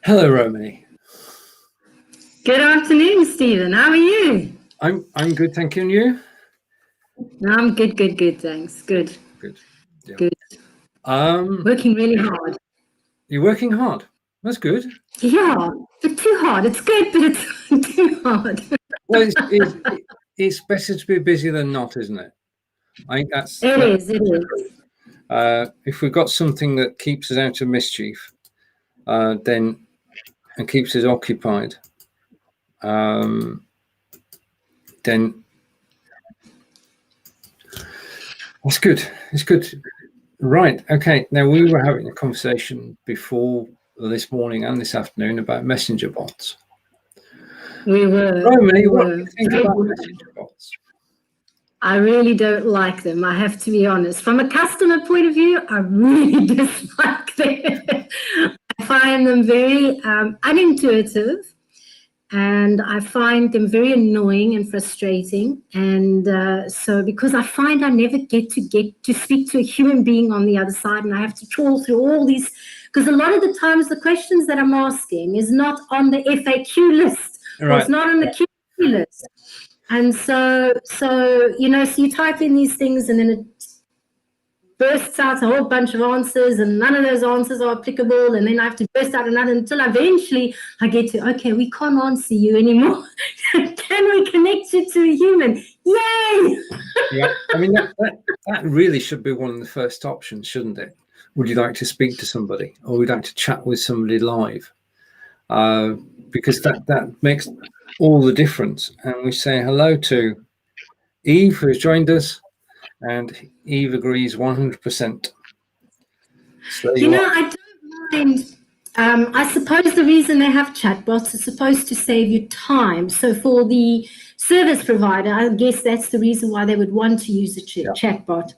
Hello, Romany. Good afternoon, Steven. How are you? I'm good, thank you. And you? I'm good, thanks. Good. Yeah. Good. Working really hard. You're working hard. That's good. Yeah, but too hard. It's good, but it's too hard. Well, it's better to be busy than not, isn't it? I think that's It is. if we've got something that keeps us out of mischief, then and keeps us occupied, then that's good. It's good. Right. Okay. Now, we were having a conversation before this morning and this afternoon about messenger bots. We were. Romany, what do you think about messenger bots? I really don't like them. I have to be honest. From a customer point of view, I really dislike them. I find them very unintuitive. And I find them very annoying and frustrating. And so because I find I never get to speak to a human being on the other side, and I have to trawl through all these, because a lot of the times the questions that I'm asking is not on the FAQ list, right, or it's not on the Q&A list. And so you type in these things and then it bursts out a whole bunch of answers, and none of those answers are applicable, and then I have to burst out another until eventually I get to, okay, we can't answer you anymore. Can we connect you to a human? Yay! Yeah, I mean, that really should be one of the first options, shouldn't it? Would you like to speak to somebody, or would you like to chat with somebody live? Because that makes all the difference. And we say hello to Eve, who's joined us. And Eve agrees 100%. So I don't mind. I suppose the reason they have chatbots is supposed to save you time. So for the service provider, I guess that's the reason why they would want to use a chatbot,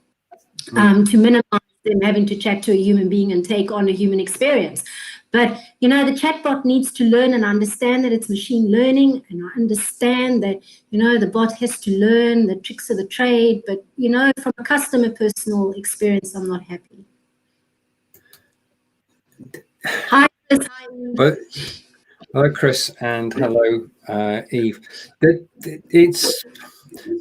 to minimize them having to chat to a human being and take on a human experience. But, the chatbot needs to learn and understand that it's machine learning, and I understand that, the bot has to learn the tricks of the trade. But, from a customer personal experience, I'm not happy. Hi, Chris. Hello, Chris, and hello, Eve. It's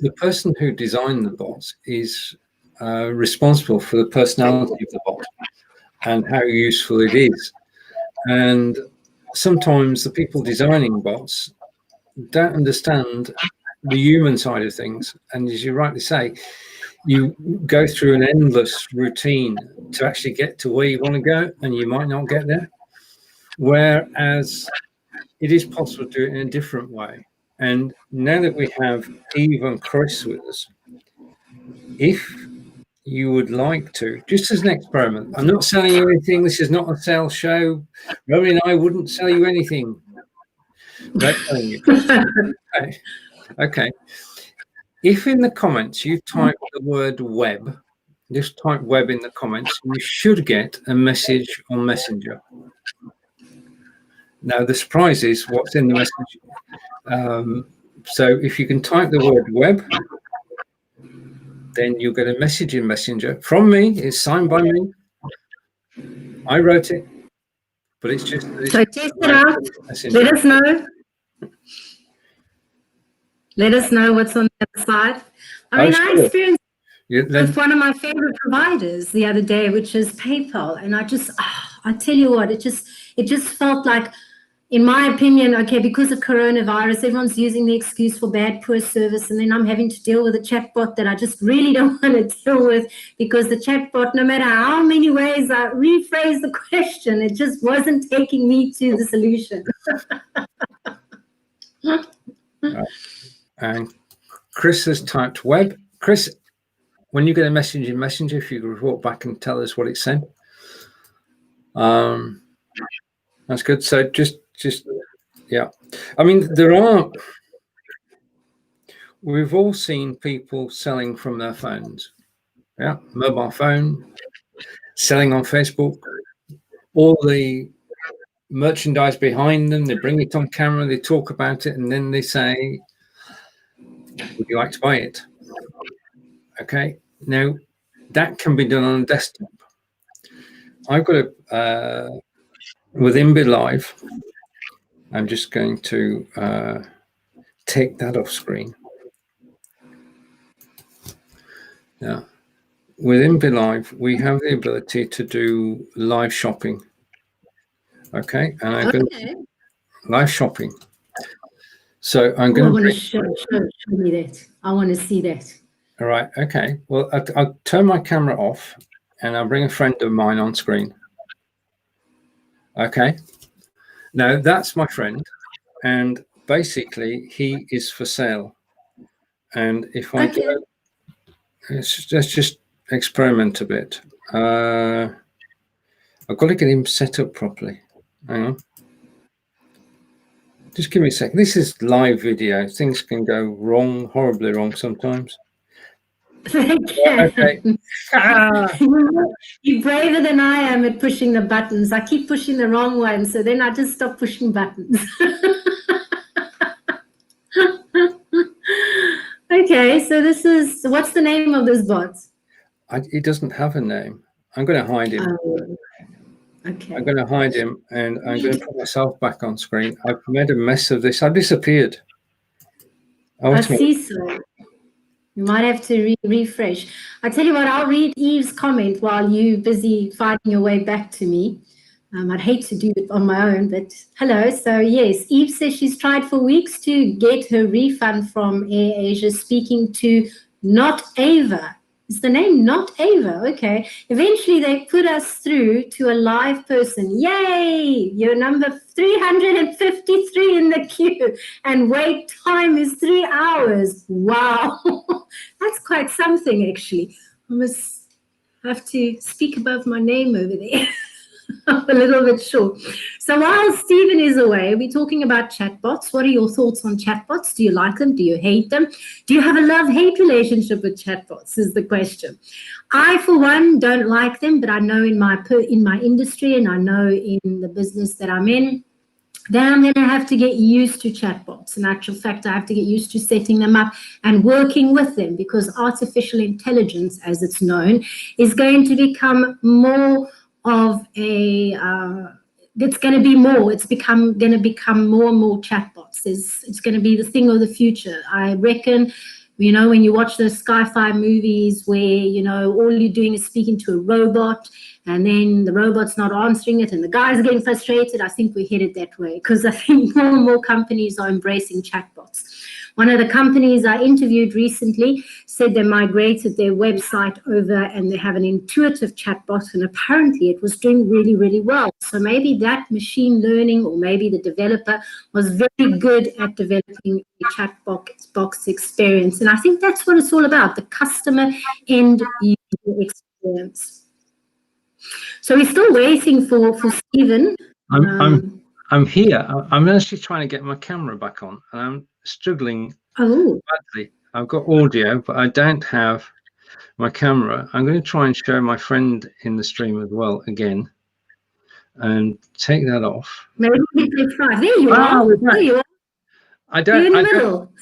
the person who designed the bot is responsible for the personality of the bot and how useful it is. And sometimes the people designing bots don't understand the human side of things. And as you rightly say, you go through an endless routine to actually get to where you want to go, and you might not get there. Whereas it is possible to do it in a different way. And now that we have Eve and Chris with us, if you would like to, just as an experiment, I'm not selling you anything. This is not a sales show. Rory and I wouldn't sell you anything. Right, telling you, Chris. Okay. If in the comments you type the word web, just type web in the comments, you should get a message on Messenger. Now, the surprise is what's in the message. So if you can type the word web, then you'll get a message in Messenger from me. It's signed by me. I wrote it, but it's just... So test it out. Let us know. Let us know what's on the other side. I experienced with one of my favorite providers the other day, which is PayPal. And I tell you what, it just felt like, in my opinion, okay, because of coronavirus, everyone's using the excuse for bad, poor service. And then I'm having to deal with a chatbot that I just really don't want to deal with, because the chatbot, no matter how many ways I rephrase the question, it just wasn't taking me to the solution. And Chris has typed web. Chris, when you get a message in Messenger, if you could report back and tell us what it said. That's good. So just yeah. I mean, we've all seen people selling from their phones. Yeah, mobile phone, selling on Facebook, all the merchandise behind them, they bring it on camera, they talk about it, and then they say, would you like to buy it? Okay, now that can be done on a desktop. I've got within Be Live, I'm just going to take that off screen. Now, within Be Live, we have the ability to do live shopping. Okay, and I'm going to live shopping. So I'm going to show me that. I want to see that. All right. Okay. Well, I'll turn my camera off, and I'll bring a friend of mine on screen. Okay. Now that's my friend, and basically he is for sale. And if I do, let's just experiment a bit. I've got to get him set up properly. Hang on. Just give me a second. This is live video. Things can go wrong, horribly wrong sometimes. Okay. You're braver than I am at pushing the buttons. I keep pushing the wrong one, so then I just stop pushing buttons. Okay, so this is, what's the name of this bot? He doesn't have a name. I'm going to hide him. Okay. I'm going to hide him, and I'm going to put myself back on screen. I've made a mess of this. I disappeared. I see so. You might have to refresh. I tell you what, I'll read Eve's comment while you're busy fighting your way back to me. I'd hate to do it on my own, but hello. So yes, Eve says she's tried for weeks to get her refund from Air Asia, speaking to Not Ava. Is the name Not Ava? Okay. Eventually they put us through to a live person. Yay! You're number 353 in the queue, and wait time is 3 hours. Wow. That's quite something, actually. I must have to speak above my name over there. I'm a little bit short. So while Steven is away, we're talking about chatbots. What are your thoughts on chatbots? Do you like them? Do you hate them? Do you have a love-hate relationship with chatbots is the question. I, for one, don't like them, but I know in my industry, and I know in the business that I'm in, then I'm going to have to get used to chatbots. In actual fact, I have to get used to setting them up and working with them, because artificial intelligence, as it's known, is going to become more of a it's going to be more. It's going to become more and more chatbots. It's going to be the thing of the future. I reckon, you know, when you watch those sci-fi movies where, you know, all you're doing is speaking to a robot, and then the robot's not answering it, and the guy's getting frustrated, I think we're headed that way, because I think more and more companies are embracing chatbots. One of the companies I interviewed recently said they migrated their website over and they have an intuitive chatbot, and apparently it was doing really, really well. So maybe that machine learning, or maybe the developer was very good at developing a chatbox experience. And I think that's what it's all about, the customer end user experience. So we're still waiting for Steven. I'm here. I'm actually trying to get my camera back on, and I'm struggling badly. I've got audio, but I don't have my camera. I'm going to try and show my friend in the stream as well again, and take that off. Maybe there you are. There you are. You're in the middle.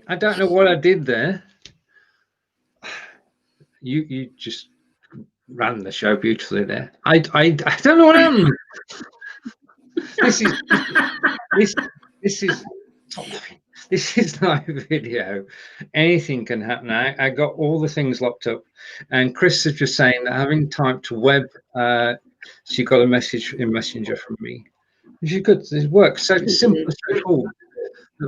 I don't know what I did there. You just ran the show beautifully there. I don't know what happened. This is live video. Anything can happen. I got all the things locked up, and Chris is just saying that having typed web, she got a message in Messenger from me, which is good. It works. So it's simple, straightforward.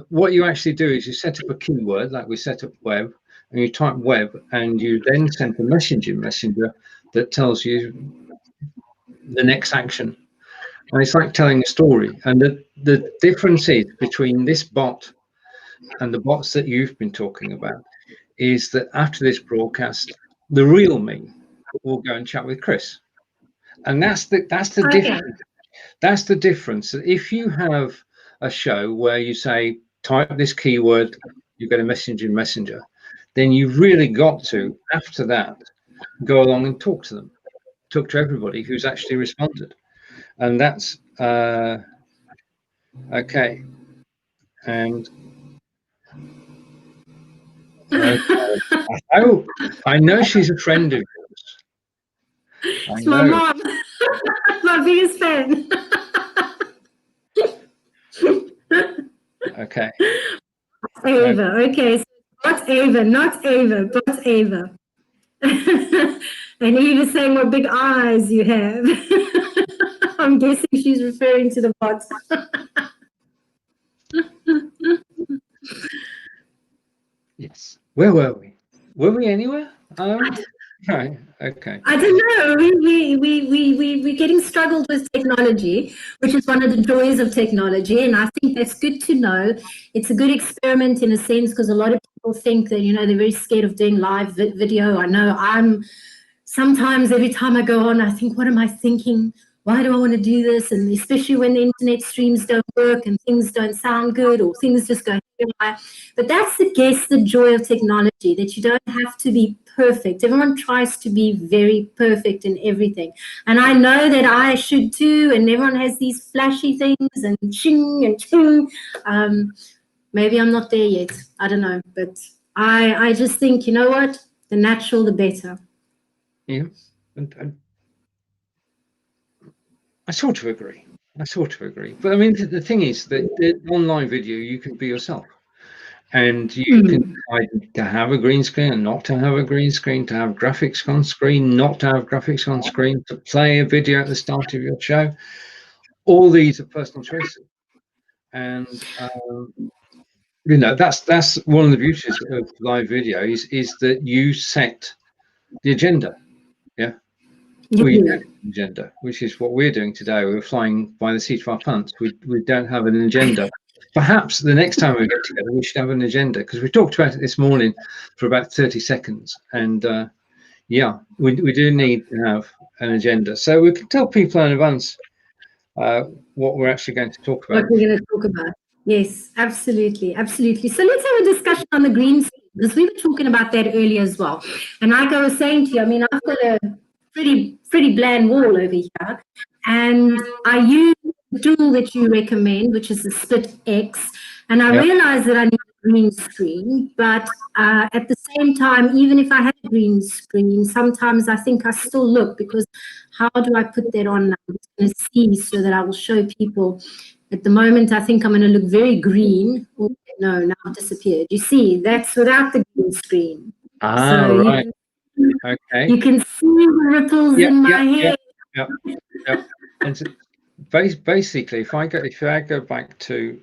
What you actually do is you set up a keyword, like we set up web, and you type web, and you then send a message in Messenger that tells you the next action. And it's like telling a story. And the difference is between this bot and the bots that you've been talking about is that after this broadcast, the real me will go and chat with Chris. And that's the difference. That's the difference. If you have a show where you say, type this keyword, you get a message in Messenger, then you've really got to, after that, go along and talk to them, talk to everybody who's actually responded. And that's okay. And I know she's a friend of yours. It's my mom. my biggest fan. Okay. Ava. Okay, so not Ava, not Ava, but Ava. And Eve is saying what big eyes you have. I'm guessing she's referring to the bots. Yes. Where were we? Were we anywhere? Right. Okay. I don't know. We're getting struggled with technology, which is one of the joys of technology. And I think that's good to know. It's a good experiment in a sense, because a lot of people think that, you know, they're very scared of doing live video. I know I'm sometimes every time I go on, I think, what am I thinking? Why do I want to do this? And especially when the internet streams don't work and things don't sound good, or things just go haywire. But that's, I guess, the joy of technology, that you don't have to be perfect. Everyone tries to be very perfect in everything. And I know that I should too, and everyone has these flashy things and ching and ching. Maybe I'm not there yet. I don't know. But I just think, you know what? The natural, the better. Yeah. And I sort of agree. But I mean, the thing is that the online video, you can be yourself. And you can decide to have a green screen and not to have a green screen, to have graphics on screen, not to have graphics on screen, to play a video at the start of your show. All these are personal choices. And, you know, that's one of the beauties of live video is that you set the agenda. Yeah. We don't have an agenda, which is what we're doing today. We're flying by the seat of our pants. We don't have an agenda. Perhaps the next time we get together, we should have an agenda, because we talked about it this morning for about 30 seconds. And yeah, we do need to have an agenda. So we can tell people in advance what we're actually going to talk about. What we're going to talk about. Yes, absolutely. Absolutely. So let's have a discussion on the green screen, because we were talking about that earlier as well. And like I was saying to you, I mean, I've got a pretty bland wall over here, and I use the tool that you recommend, which is the Split X, and I realize that I need a green screen, but at the same time, even if I have a green screen, sometimes I think I still look, because how do I put that on now? I'm going to see so that I will show people. At the moment, I think I'm going to look very green. Oh, no, now I've disappeared. You see, that's without the green screen. Ah, so right. Okay. You can see the ripples in my hair. Yeah. And so basically, if I go back to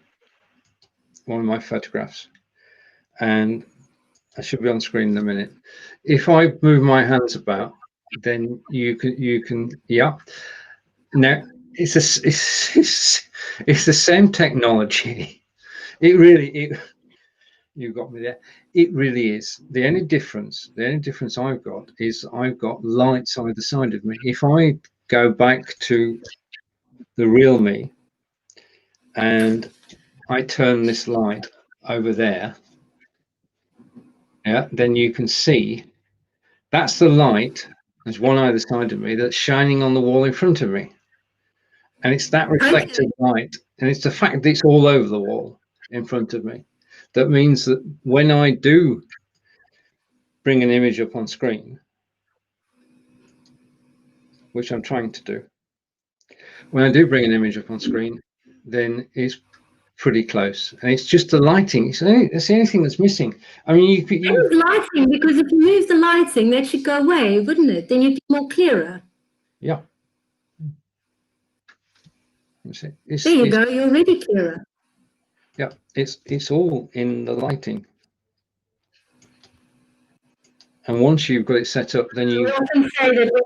one of my photographs, and I should be on screen in a minute. If I move my hands about, then you can yeah. Now it's the same technology. You got me there. It really is. The only difference I've got is I've got lights either side of me. If I go back to the real me and I turn this light over there, yeah, then you can see that's the light. There's one either side of me that's shining on the wall in front of me. And it's that reflected light, and it's the fact that it's all over the wall in front of me, that means that when I do bring an image up on screen, which I'm trying to do, when I do bring an image up on screen, then it's pretty close, and it's just the lighting. It's the only thing that's missing. I mean, you could use lighting, because if you move the lighting, that should go away, wouldn't it? Then you'd be more clearer. Yeah. There you go. You're already clearer. Yeah, it's all in the lighting. And once you've got it set up, then you often say that when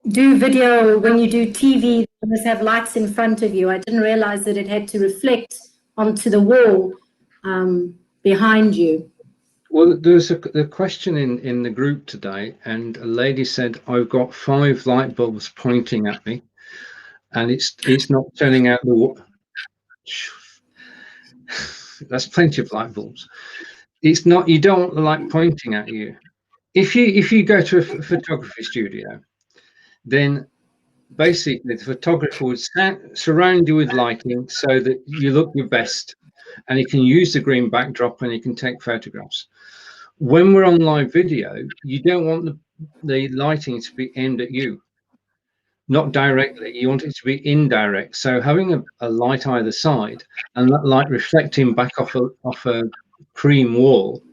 you do video, when you do TV, you must have lights in front of you. I didn't realize that it had to reflect onto the wall behind you. Well, there's a question in the group today, and a lady said, I've got 5 light bulbs pointing at me, and it's not turning out the. That's plenty of light bulbs. It's not. You don't want the light pointing at you. If you go to a photography studio, then basically the photographer would surround you with lighting so that you look your best, and you can use the green backdrop and you can take photographs. When we're on live video, you don't want the lighting to be aimed at you. not directly. You want it to be indirect. So having a light either side and that light reflecting back off a cream wall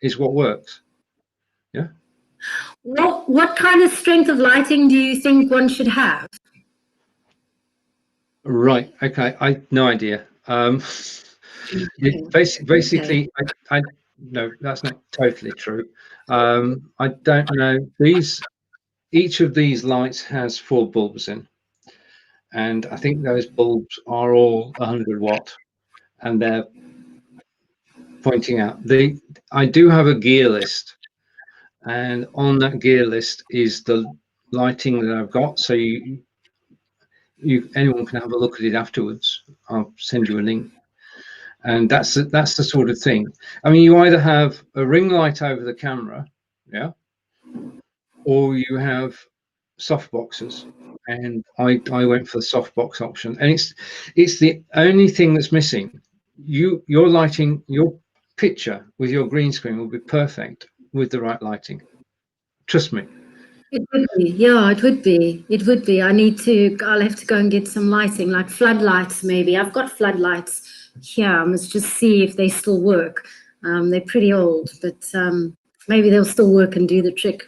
is what works. Yeah. What kind of strength of lighting do you think one should have? Right. Okay. I no idea. Basically, I no, that's not totally true. I don't know. Each of these lights has 4 bulbs in, and I think those bulbs are all 100 watt, and they're pointing out. I do have a gear list, and on that gear list is the lighting that I've got. So anyone can have a look at it afterwards. I'll send you a link. And that's the sort of thing. I mean, you either have a ring light over the camera, yeah, or you have soft boxes. And I went for the soft box option, and it's the only thing that's missing. Your lighting, your picture with your green screen will be perfect with the right lighting. Trust me. It would be, yeah, it would be. It would be. I'll have to go and get some lighting, like floodlights maybe. I've got floodlights here. I must just see if they still work. They're pretty old, but maybe they'll still work and do the trick.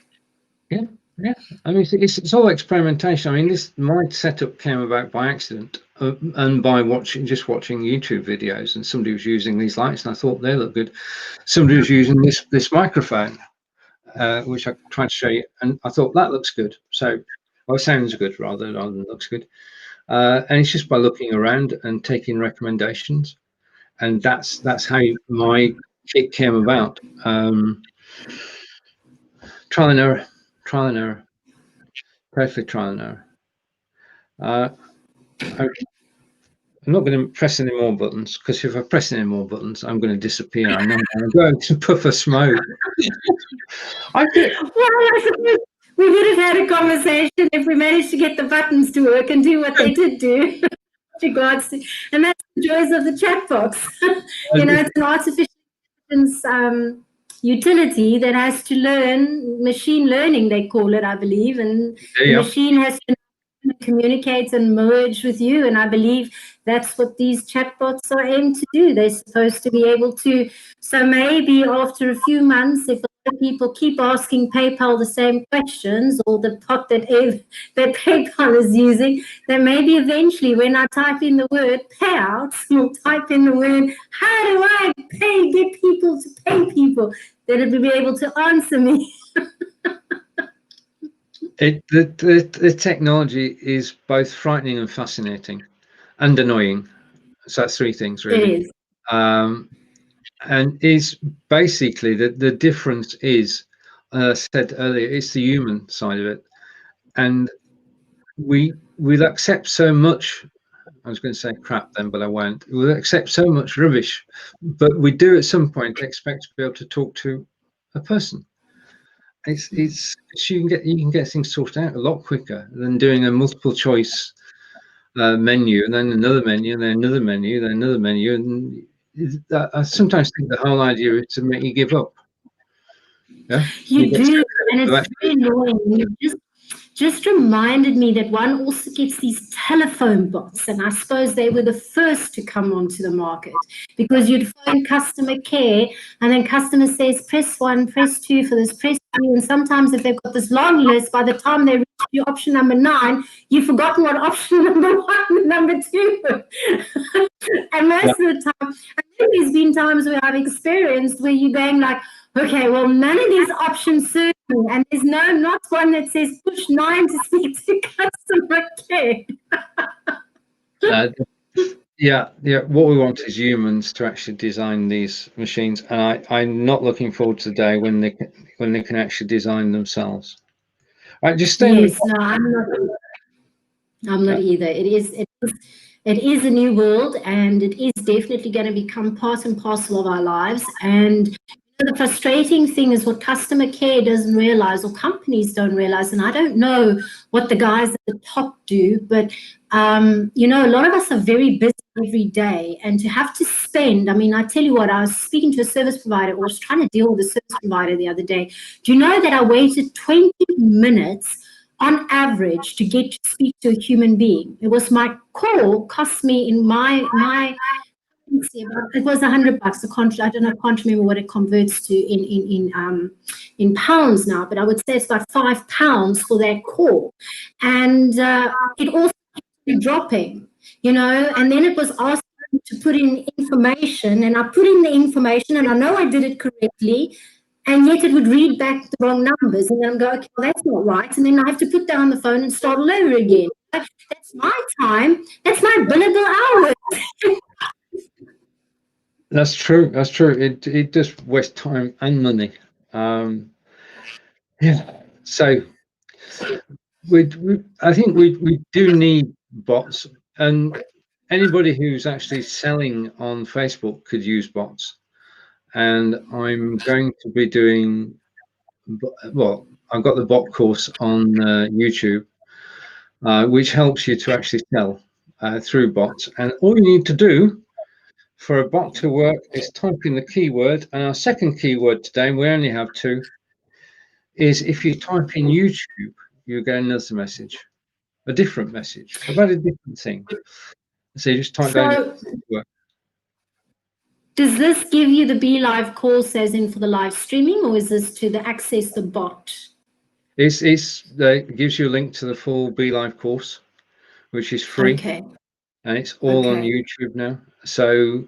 Yeah, yeah. I mean, it's all experimentation. I mean, my setup came about by accident and by just watching YouTube videos, and somebody was using these lights, and I thought they look good. Somebody was using this microphone. Which I tried to show you, and I thought that looks good. So, well, sounds good rather than looks good. And it's just by looking around and taking recommendations, and that's how my kit came about. Trial and error, perfect trial and error. I'm not going to press any more buttons, because if I press any more buttons, I'm going to disappear. I know I'm going to puff a smoke. Well, I suppose we would have had a conversation if we managed to get the buttons to work and do what they did do. Regards to, and that's the joys of the chat box. It's an artificial intelligence utility that has to learn, machine learning they call it, I believe, and the machine has to communicate and merge with you, and I believe that's what these chatbots are aimed to do. They're supposed to be able to, so maybe after a few months, if people keep asking PayPal the same questions, or the bot that PayPal is using, then maybe eventually when I type in the word payouts, or type in the word, how do I get people to pay people, then it will be able to answer me. The technology is both frightening and fascinating and annoying. So that's 3 things really. It is. And is basically the difference is, I said earlier, it's the human side of it. And we'll accept so much, I was going to say crap then, but I won't. We'll accept so much rubbish, but we do at some point expect to be able to talk to a person. You can get things sorted out a lot quicker than doing a multiple choice menu, and then another menu, and then another menu, then another menu, and I sometimes think the whole idea is to make you give up. Yeah, you do, and it's very annoying. You just reminded me that one also gets these telephone bots, and I suppose they were the first to come onto the market, because you'd phone customer care, and then customer says press 1, press 2 for this, press 3, and sometimes if they've got this long list, by the time they reach your option number 9, you've forgotten what option number 1 and number 2. And most of the time, I think there's been times where I've experienced where you're going like, okay, well, none of these options serve me, and there's not one that says push 9 to speak to customer care. Yeah. What we want is humans to actually design these machines, and I'm not looking forward to the day when they can actually design themselves. Right, just stay. Yes, no, I'm not either. It is a new world, and it is definitely going to become part and parcel of our lives. And the frustrating thing is what customer care doesn't realize, or companies don't realize, and I don't know what the guys at the top do, but a lot of us are very busy every day, and to have to spend, I mean, I tell you what, I was speaking to a service provider, or was trying to deal with a service provider the other day. Do you know that I waited 20 minutes on average to get to speak to a human being. It was my call cost me in my it was $100. I don't know, I can't remember what it converts to in pounds now, but I would say it's about £5 for that call, and it also kept dropping, and then it was asking me to put in information, and I put in the information, and I know I did it correctly, and yet it would read back the wrong numbers, and then I'm going, okay, well, that's not right, and then I have to put down the phone and start all over again. That's my time. That's my billable hours. That's true. That's true. It just wastes time and money. Yeah. So I think we do need bots, and anybody who's actually selling on Facebook could use bots. And I'm going to be doing, well, I've got the bot course on YouTube, which helps you to actually sell through bots. And all you need to do for a bot to work is type in the keyword. And our second keyword today, and we only have two, is if you type in YouTube, you get another message, a different message about a different thing. So you just type that in. Does this give you the Be Live course as in for the live streaming, or is this to access the bot? It gives you a link to the full Be Live course, which is free. Okay. And it's all on YouTube now. So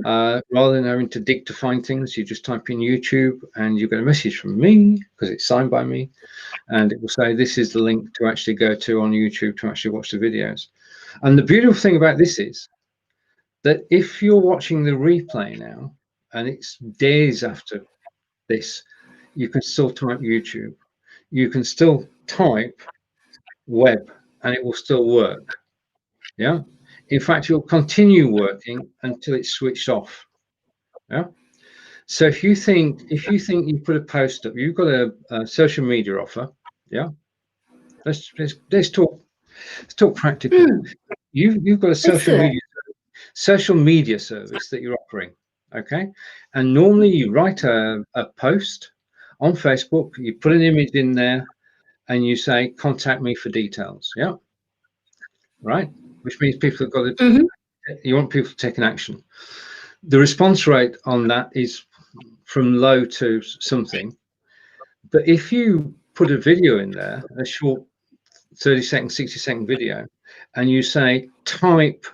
rather than having to dig to find things, you just type in YouTube and you get a message from me, because it's signed by me, and it will say this is the link to actually go to on YouTube to actually watch the videos. And the beautiful thing about this is that if you're watching the replay now and it's days after this, you can still type YouTube, you can still type web, and it will still work. Yeah. In fact, it will continue working until it's switched off. Yeah. So if you think you put a post up, you've got a social media offer. Yeah. Let's talk practical. You've got a social media service that you're offering. Okay. And normally you write a post on Facebook, you put an image in there, and you say, contact me for details. Yeah. Right. Which means people have got to, you want people to take an action. The response rate on that is from low to something. But if you put a video in there, a short 30-second, 60-second video, and you say, type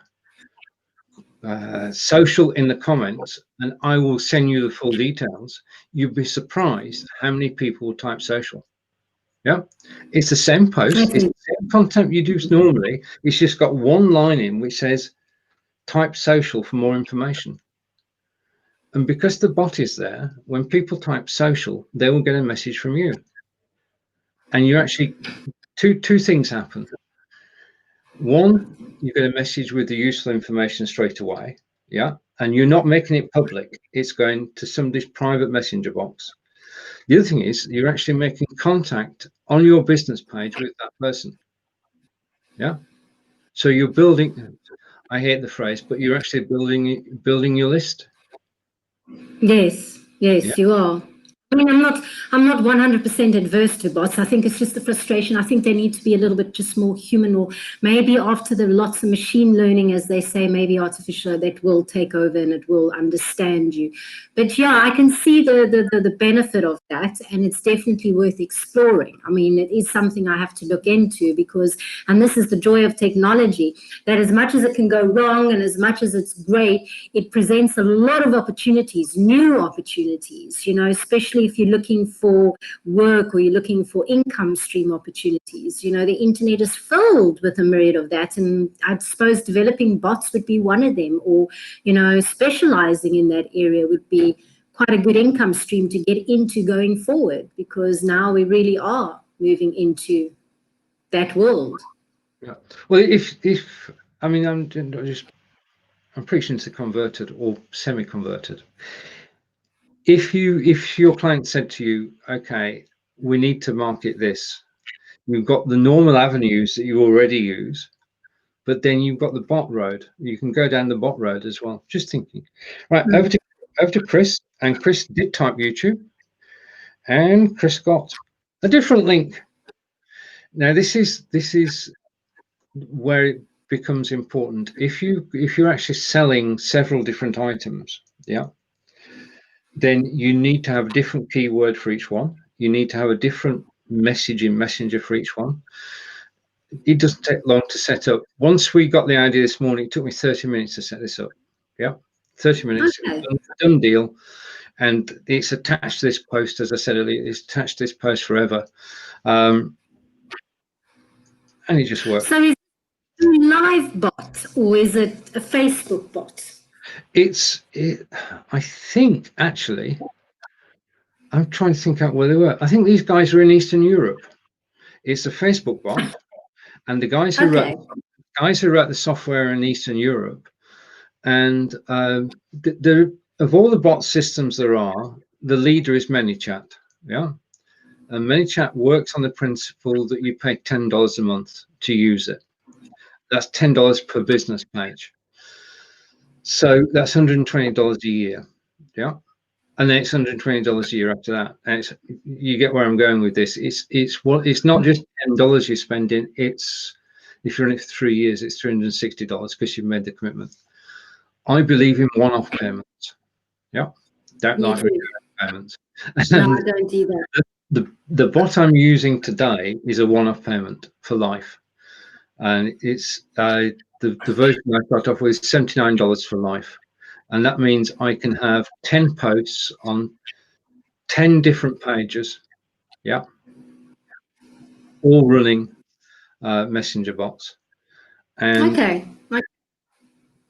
social in the comments, and I will send you the full details, you'd be surprised how many people will type social. Yeah, it's the same post, it's the same content you do normally. It's just got one line in which says, type social for more information. And because the bot is there, when people type social, they will get a message from you. And you actually, two things happen. One, you get a message with the useful information straight away. Yeah. And you're not making it public. It's going to somebody's private messenger box. The other thing is you're actually making contact on your business page with that person. Yeah. So you're building, I hate the phrase, but you're actually building your list. Yes, you are. I mean, I'm not 100% adverse to bots. I think it's just the frustration. I think they need to be a little bit just more human, or maybe after the lots of machine learning, as they say, maybe artificial, that will take over and it will understand you. But yeah, I can see the benefit of that, and it's definitely worth exploring. I mean, it is something I have to look into because, and this is the joy of technology, that as much as it can go wrong and as much as it's great, it presents a lot of opportunities, new opportunities, especially if you're looking for work or you're looking for income stream opportunities. The internet is filled with a myriad of that, and I suppose developing bots would be one of them, or specializing in that area would be quite a good income stream to get into going forward, because now we really are moving into that world. Yeah. Well, if I mean, I'm preaching to converted or semi-converted. If your client said to you, okay, we need to market this, you've got the normal avenues that you already use, but then you've got the bot road. You can go down the bot road as well. Just thinking. Right, over to Chris, and Chris did type YouTube, and Chris got a different link. Now this is where it becomes important. If you're actually selling several different items, yeah, then you need to have a different keyword for each one. You need to have a different message in Messenger for each one. It doesn't take long to set up. Once we got the idea this morning, it took me 30 minutes to set this up. Yeah, 30 minutes, Okay. done deal. And it's attached to this post, as I said earlier, it's attached to this post forever. And it just works. So is it a live bot or is it a Facebook bot? I think, actually, I'm trying to think out where they were. I think these guys are in Eastern Europe. It's a Facebook bot, and the guys who wrote the software in Eastern Europe. And of all the bot systems there are, the leader is ManyChat. Yeah, and ManyChat works on the principle that you pay $10 a month to use it. That's $10 per business page. So that's $120 a year. Yeah. And then it's $120 a year after that. And you get where I'm going with this. It's not just $10 you're spending. It's, if you're in it for 3 years, it's $360 because you've made the commitment. I believe in one-off payments. Yeah. Don't like recurring payments. No, I don't do that. The bot I'm using today is a one-off payment for life. And it's the version I start off with is $79 for life. And that means I can have 10 posts on 10 different pages. Yeah. All running Messenger bots. And okay.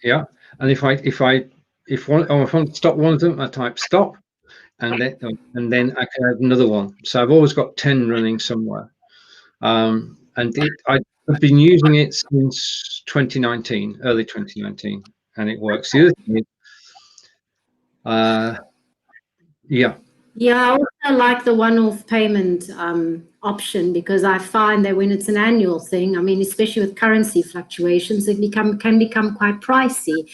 yeah. And if I want to stop one of them, I type stop, and then I can add another one. So I've always got 10 running somewhere. And I've been using it since 2019, early 2019, and it works. The other thing is, yeah. Yeah, I also like the one-off payment option because I find that when it's an annual thing, I mean, especially with currency fluctuations, it can become quite pricey,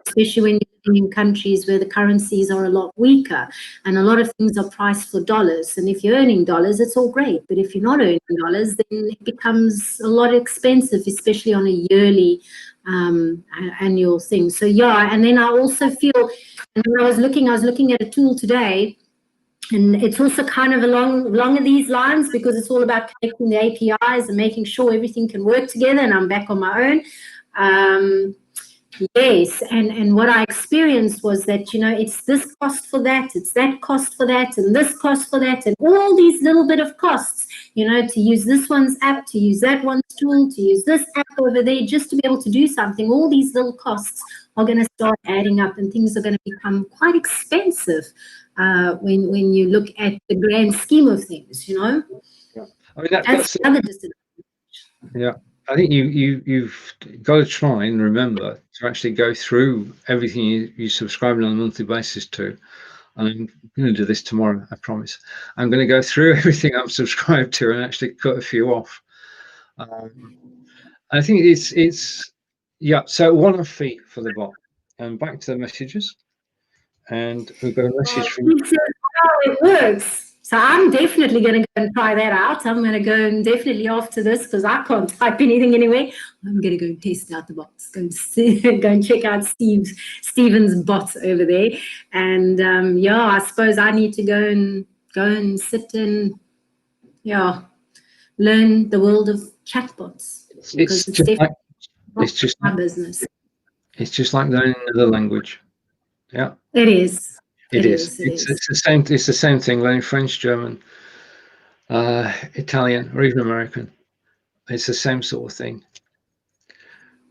especially when you're living in countries where the currencies are a lot weaker and a lot of things are priced for dollars. And if you're earning dollars, it's all great. But if you're not earning dollars, then it becomes a lot expensive, especially on a yearly annual thing. So yeah, and then I also feel, and when I was looking at a tool today, and it's also kind of along these lines because it's all about connecting the APIs and making sure everything can work together. And I'm back on my own. Yes, and what I experienced was that, you know, it's this cost for that, it's that cost for that, and this cost for that, and all these little bit of costs, you know, to use this one's app, to use that one's tool, to use this app over there, just to be able to do something. All these little costs are going to start adding up, and things are going to become quite expensive when you look at the grand scheme of things, you know. Yeah. I mean, that's the other disadvantage. Yeah. I think you've got to try and remember to actually go through everything you subscribe on a monthly basis to. And I'm going to do this tomorrow, I promise. I'm going to go through everything I'm subscribed to and actually cut a few off. I think it's yeah. So one-off fee for the bot. And back to the messages. And we've got a message from. How it works. So I'm definitely going to go and try that out. I'm going to go and definitely after this, because I can't type anything anyway, I'm going to go and test out the bots. Go and check out Steven's bot over there. And yeah, I suppose I need to go and sit and learn the world of chatbots. It's just my business. It's just like learning another language. Yeah. It is. It is. It's the same. It's the same thing. Learning French, German, Italian, or even American. It's the same sort of thing.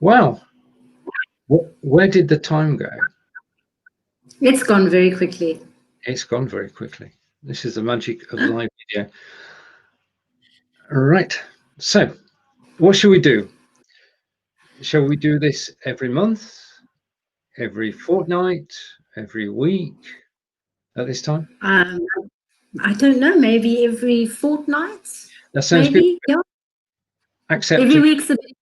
Wow. Where did the time go? It's gone very quickly. It's gone very quickly. This is the magic of live video. All right. So, what should we do? Shall we do this every month, every fortnight, every week? At this time? I don't know, maybe every fortnight. That sounds good. Yeah. Accepted. Every week's a bit,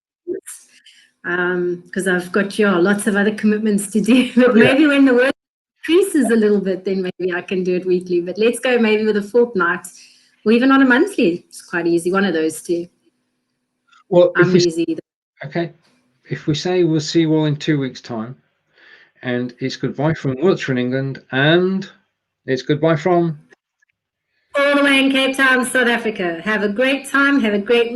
because I've got lots of other commitments to do. But maybe when the work increases a little bit, then maybe I can do it weekly. But let's go maybe with a fortnight or even on a monthly. It's quite easy, one of those two. Well, I'm easy. okay, if we say we'll see you all in 2 weeks' time, and it's goodbye from Wiltshire in England, and it's goodbye from All the way in Cape Town, South Africa. Have a great time. Have a great week.